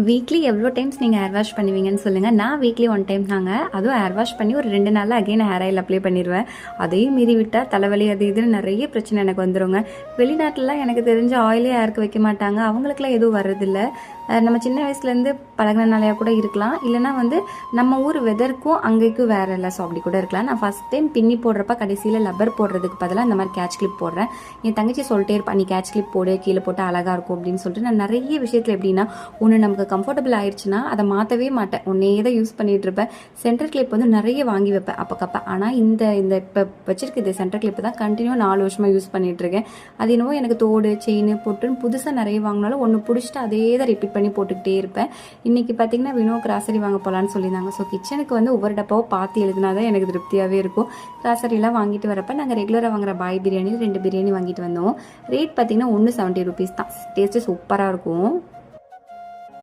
Weekly எவ்வளோ times நீங்கள் hair wash பண்ணுவீங்கன்னு சொல்லுங்கள். நான் வீக்லி 1 டைம் தாங்க. அதுவும் ஹேர் வாஷ் பண்ணி ஒரு 2 நாளில் அகைன் ஹேர் ஆயில் அப்ளை பண்ணிடுவேன். அதையும் மீறி விட்டால் தலைவலி அது இதுன்னு நிறைய பிரச்சனை எனக்கு வந்துடுங்க. வெளிநாட்டிலலாம் எனக்கு தெரிஞ்ச ஆயிலே ஹேருக்கு வைக்க மாட்டாங்க. அவங்களுக்குலாம் எதுவும் வர்றதில்லை. நம்ம சின்ன வயசுலேருந்து பழகினாலையாக கூட இருக்கலாம், இல்லைனா நம்ம ஊர் வெதருக்கும் அங்கேக்கும் வேறு இல்லை. ஸோ அப்படி கூட இருக்கலாம். நான் ஃபஸ்ட் டைம் பின்னி போடுறப்ப கடைசியில் லப்பர் போடுறதுக்கு பதிலாக இந்த மாதிரி கேட்ச் கிளிப் போடுறேன். என் தங்கச்சி சொல்லிட்டே இருப்பா, நீ கேட்ச் கிளிப் போடு, கீழே போட்டு அழகாக இருக்கும் அப்படின்னு சொல்லிட்டு. நான் நிறைய விஷயத்தில் எப்படின்னா, ஒன்று நமக்கு கம்ஃபர்டபுள் ஆயிடுச்சுன்னா அதை மாற்றவே மாட்டேன், ஒன்னே தான் யூஸ் பண்ணிகிட்டு இருப்பேன். சென்டர் கிளிப் நிறைய வாங்கி வைப்பேன் அப்பக்கப்போ. ஆனால் இந்த இப்போ வச்சிருக்க இந்த சென்டர் கிளிப் தான் கண்டினியூ 4 வருஷமாக யூஸ் பண்ணிகிட்ருக்கேன். அது என்னவோ எனக்கு தோடு செயின் போட்டுன்னு புதுசாக நிறைய வாங்கினாலும் ஒன்று பிடிச்சிட்டு அதே தான் ரிப்பீட் பண்ணி போட்டுக்கிட்டே இருப்பேன். இன்றைக்கி பார்த்தீங்கன்னா வினோ கிராசரி வாங்க போகலான்னு சொல்லியிருந்தாங்க. ஸோ கிச்சனுக்கு ஒவ்வொரு டப்பாவும் பார்த்து எழுதினா தான் எனக்கு திருப்தியாகவே இருக்கும். கிராசரிலாம் வாங்கிட்டு வரப்போ நாங்கள் ரெகுலராக வாங்குற பாய் பிரியாணி 2 பிரியாணி வாங்கிட்டு வந்தோம். ரேட் பார்த்தீங்கன்னா 170 rupees தான். டேஸ்ட்டு சூப்பராக இருக்கும்.